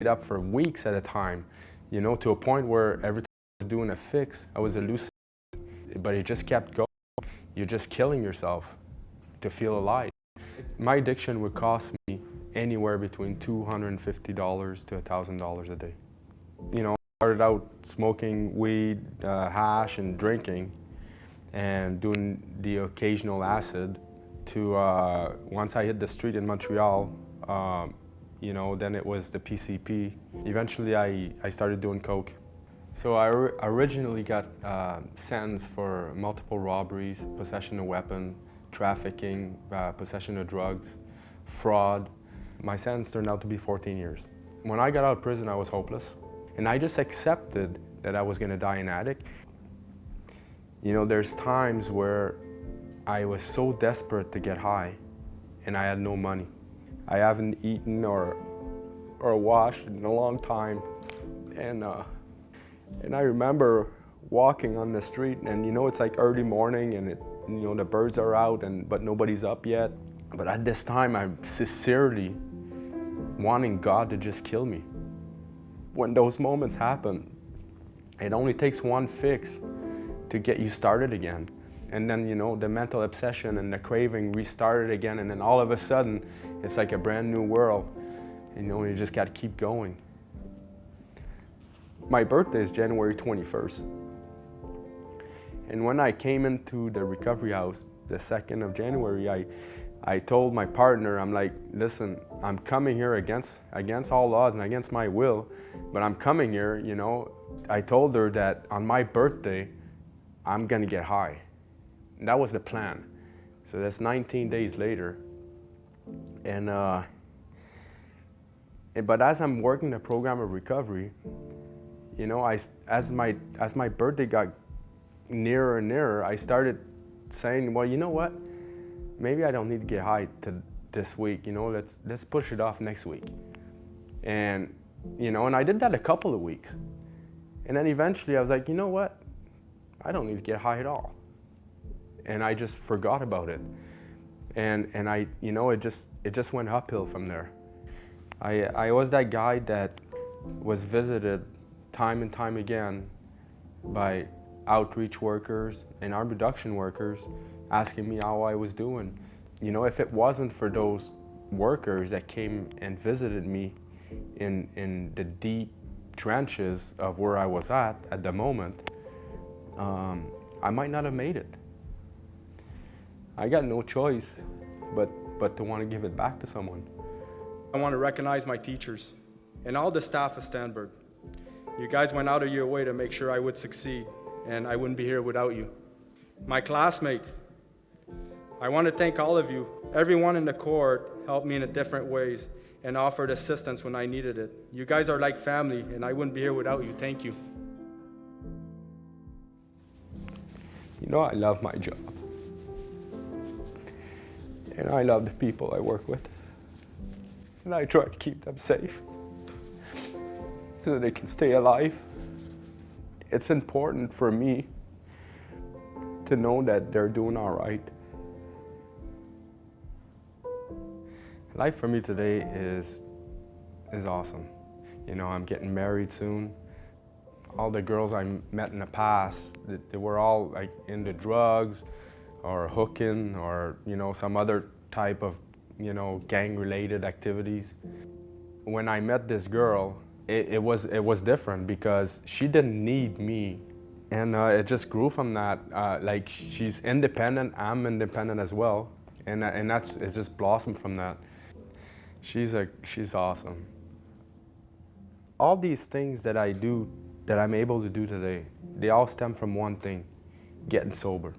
up for weeks at a time, you know, to a point where every time I was doing a fix, I was hallucinating, but it just kept going. You're just killing yourself to feel alive. My addiction would cost me anywhere between $250 to $1,000 a day. You know, I started out smoking weed, hash, and drinking, and doing the occasional acid, to once I hit the street in Montreal, you know, then it was the PCP. Eventually I started doing coke. So I originally got sentenced for multiple robberies, possession of weapon, trafficking, possession of drugs, fraud. My sentence turned out to be 14 years. When I got out of prison, I was hopeless. And I just accepted that I was gonna die an addict. You know, there's times where I was so desperate to get high and I had no money. I haven't eaten or washed in a long time. And I remember walking on the street, and you know, it's like early morning, and you know, the birds are out, but nobody's up yet. But at this time, I'm sincerely wanting God to just kill me. When those moments happen, it only takes one fix to get you started again. And then, you know, the mental obsession and the craving restarted again, and then all of a sudden, it's like a brand new world. You know, you just gotta keep going. My birthday is January 21st. And when I came into the recovery house, the 2nd of January, I told my partner, I'm like, listen, I'm coming here against all odds and against my will, but I'm coming here, you know. I told her that on my birthday, I'm gonna get high. And that was the plan. So that's 19 days later. And but as I'm working the program of recovery, you know, as my birthday got nearer and nearer, I started saying, well, you know what? Maybe I don't need to get high this week. You know, let's push it off next week. And you know, and I did that a couple of weeks. And then eventually I was like, you know what? I don't need to get high at all. And I just forgot about it. And I, you know, it just went uphill from there. I was that guy that was visited time and time again by outreach workers and harm reduction workers asking me how I was doing. You know, if it wasn't for those workers that came and visited me in the deep trenches of where I was at the moment, I might not have made it. I got no choice but to want to give it back to someone. I want to recognize my teachers and all the staff of Stanberg. You guys went out of your way to make sure I would succeed, and I wouldn't be here without you. My classmates, I want to thank all of you. Everyone in the cohort helped me in different ways and offered assistance when I needed it. You guys are like family, and I wouldn't be here without you. Thank you. You know, I love my job. And I love the people I work with. And I try to keep them safe so that they can stay alive. It's important for me to know that they're doing all right. Life for me today is awesome. You know, I'm getting married soon. All the girls I met in the past, they were all like into drugs or hooking or, you know, some other type of, you know, gang-related activities. When I met this girl, it was different because she didn't need me. And it just grew from that. Like, she's independent, I'm independent as well. And it just blossomed from that. She's awesome. All these things that I do, that I'm able to do today, they all stem from one thing: getting sober.